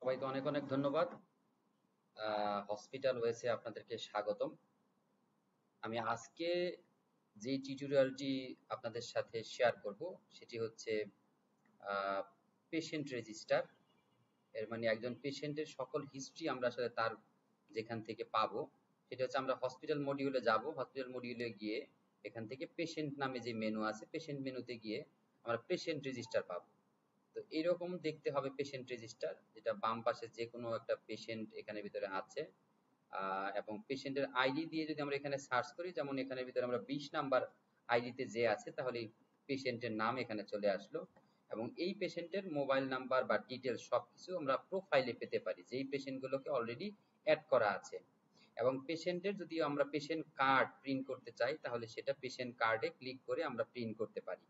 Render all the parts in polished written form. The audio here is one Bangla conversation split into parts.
সবাইকে অনেক অনেক ধন্যবাদ। হসপিটাল ওয়েসে আপনাদেরকে স্বাগতম। আমি আজকে যে টিউটোরিয়ালটি আপনাদের সাথে শেয়ার করব সেটি হচ্ছে পেশেন্ট রেজিস্টার। এর মানে একজন পেশেন্টের সকল হিস্ট্রি আমরা আসলে তার যেখান থেকে পাবো সেটা হচ্ছে আমরা হসপিটাল মডিউলে যাব। হসপিটাল মডিউলে গিয়ে এখান থেকে পেশেন্ট নামে যে মেনু আছে, পেশেন্ট মেনুতে গিয়ে আমরা পেশেন্ট রেজিস্টার পাবো। তো এরকম দেখতে হবে পেশেন্ট রেজিস্টার, যেটা বাম পাশে যে কোনো একটা পেশেন্ট এখানে ভিতরে আছে। এবং পেশেন্টের আইডি দিয়ে যদি আমরা এখানে সার্চ করি, যেমন এখানে ভিতরে আমরা 20 নাম্বার আইডিতে যে আছে, তাহলে পেশেন্টের নাম এখানে চলে আসলো এবং এই পেশেন্টের মোবাইল নাম্বার বা ডিটেলস সবকিছু আমরা প্রোফাইলে পেতে পারি, যেই পেশেন্টগুলোকে অলরেডি অ্যাড করা আছে। এবং পেশেন্টের যদি আমরা পেশেন্ট কার্ড প্রিন্ট করতে চাই, তাহলে সেটা পেশেন্ট কার্ডে ক্লিক করে আমরা প্রিন্ট করতে পারি।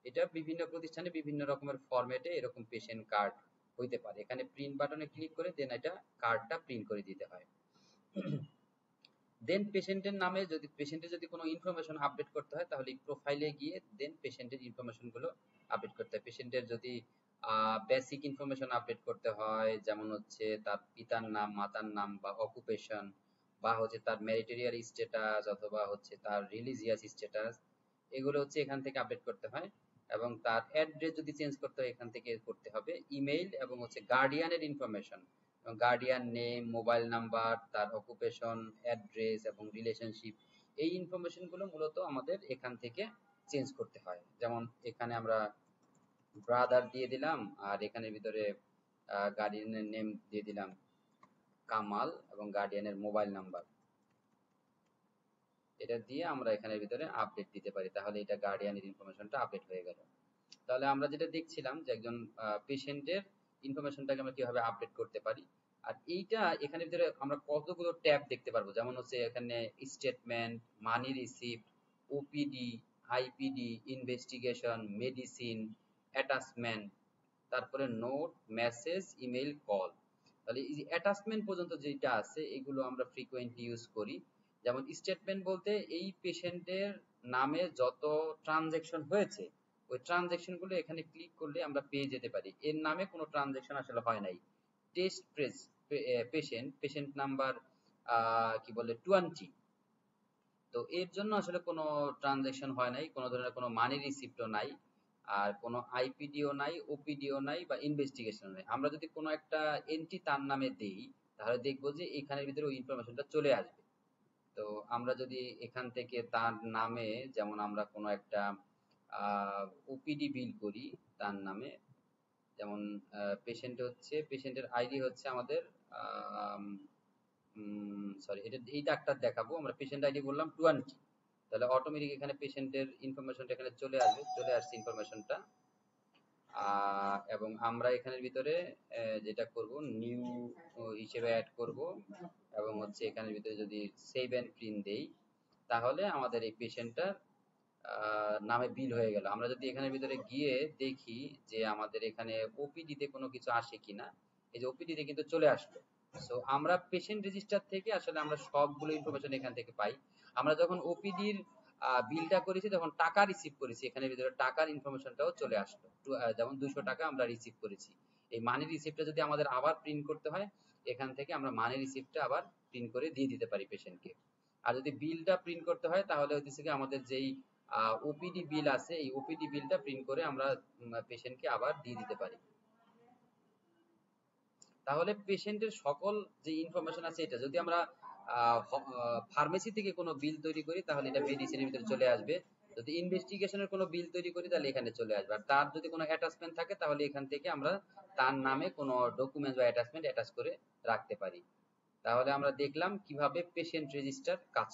এটা বিভিন্ন প্রতিষ্ঠানে বিভিন্ন রকমের ফরম্যাটে এরকম পেশেন্ট কার্ড হইতে পারে। এখানে প্রিন্ট বাটনে ক্লিক করে দেন এটা কার্ডটা প্রিন্ট করে দিতে হয়। দেন পেশেন্টের নামে যদি পেশেন্টের যদি কোনো ইনফরমেশন আপডেট করতে হয়, তাহলে প্রোফাইলে গিয়ে দেন পেশেন্টের ইনফরমেশন গুলো আপডেট করতে হয়। পেশেন্টের যদি বেসিক ইনফরমেশন আপডেট করতে হয়, যেমন হচ্ছে তার পিতার নাম, মাতার নাম বা অকুপেশন, বা হচ্ছে তার ম্যারিটারিয়াল স্ট্যাটাস অথবা হচ্ছে তার রিলিজিয়াস স্ট্যাটাস, এগুলো হচ্ছে এখান থেকে আপডেট করতে হয়। এবং তার অ্যাড্রেস যদি চেঞ্জ করতে হয়, এখান থেকে করতে হবে। ইমেইল এবং হচ্ছে গার্ডিয়ানের information, guardian name, mobile number, তার অকুপেশন, অ্যাড্রেস এবং রিলেশনশিপ, এই ইনফরমেশন গুলো মূলত আমাদের এখান থেকে চেঞ্জ করতে হয়। যেমন এখানে আমরা ব্রাদার দিয়ে দিলাম, আর এখানের ভিতরে গার্ডিয়ানের নেম দিয়ে দিলাম কামাল এবং গার্ডিয়ানের মোবাইল নাম্বার, এটা দিয়ে আমরা এখানের ভিতরে আপডেট দিতে পারি। তাহলে এটা গার্ডিয়ানের ইনফরমেশনটা আপডেট হয়ে গেল। তাহলে আমরা যেটা দেখছিলাম যে একজন পেশেন্টের ইনফরমেশনটাকে আমরা কিভাবে আপডেট করতে পারি। আর এইটা এখানে ভিতরে আমরা কতগুলো ট্যাব দেখতে পারবো, যেমন হচ্ছে এখানে স্টেটমেন্ট, মানি receipt, OPD, IPD, investigation, medicine, attachment, তারপরে নোট, মেসেজ, ইমেইল, কল। তাহলে এই যে অ্যাটাচমেন্ট পর্যন্ত যেটা আছে, এগুলো আমরা ফ্রিকোয়েন্টলি ইউজ করি। যেমন স্টেটমেন্ট বলতে এই পেশেন্টের নামে যত ট্রানজ্যাকশন হয়েছে, ওই ট্রানজ্যাকশন গুলো এখানে ক্লিক করলে আমরা পেয়ে যেতে পারি। এর নামে কোনো ট্রানজ্যাকশন আসলে হয় নাই। টেস্ট পেশেন্ট নাম্বার কি বলে 20, তো এর জন্য আসলে কোনো ট্রানজ্যাকশন হয় নাই, কোনো ধরনের কোনো মানি রিসিপ্টও নাই, আর কোনো আইপিডিও নাই, ওপিডিও নাই বা ইনভেস্টিগেশন নাই। আমরা যদি কোনো একটা এন্ট্রি তার নামে দেই, তাহলে দেখবো যে এখানের ভিতরে ওই ইনফরমেশনটা চলে আসবে। তো আমরা যদি এখান থেকে তার নামে, যেমন আমরা কোনো একটা ওপিডি বিল করি তার নামে, যেমন পেশেন্টের আইডি হচ্ছে আমাদের সরি, এই ডাক্তার দেখাবো, আমরা পেশেন্ট আইডি বললাম 20, তাহলে অটোমেটিক এখানে পেশেন্টের ইনফরমেশনটা এখানে চলে আসবে, চলে আসছে ইনফরমেশনটা। এবং আমরা এখানের ভিতরে যেটা করব, নিউ হিসেবে অ্যাড করব এবং হচ্ছে এখানের ভিতরে যদি সেভ এন্ড প্রিন্ট দেই, তাহলে আমাদের এই পেশেন্টটার নামে বিল হয়ে গেল। আমরা যদি এখানের ভিতরে গিয়ে দেখি যে আমাদের এখানে ওপিডিতে কোনো কিছু আসে কিনা, এই যে ওপিডিতে কিন্তু চলে আসলো। সো আমরা পেশেন্ট রেজিস্টার থেকে আসলে আমরা সবগুলো ইনফরমেশন এখান থেকে পাই। আমরা যখন ওপিডির বিলটা করেছি তখন টাকা রিসিভ করেছি, এখানের ভিতরে টাকার ইনফরমেশনটাও চলে আসলো। যেমন 200 টাকা আমরা রিসিভ করেছি। এই মানি রিসিপ্টটা যদি আমাদের আবার প্রিন্ট করতে হয়, এখান থেকে আমরা মানি রিসিপ্টটা আবার প্রিন্ট করে দিয়ে দিতে পারি পেশেন্টকে। আর যদি বিলটা প্রিন্ট করতে হয়, তাহলে হচ্ছে কি আমাদের যেই ওপিডি বিল আছে, এই ওপিডি বিলটা প্রিন্ট করে আমরা পেশেন্টকে আবার দিয়ে দিতে পারি। তাহলে পেশেন্টের সকল যে ইনফরমেশন আছে, এটা যদি আমরা ফার্মেসি থেকে কোনো বিল তৈরি করি, তাহলে এটা মেডিসিনের ভিতরে চলে আসবে। যদি ইনভেস্টিগেশনের কোনো বিল তৈরি করি, তাহলে এখানে চলে আসবে। আর তার যদি কোনো অ্যাটাচমেন্ট থাকে, তাহলে এখান থেকে আমরা তার নামে কোনো ডকুমেন্ট বা অ্যাটাচমেন্ট অ্যাটাচ করে রাখতে পারি। তাহলে আমরা দেখলাম কিভাবে পেশেন্ট রেজিস্টার কাজ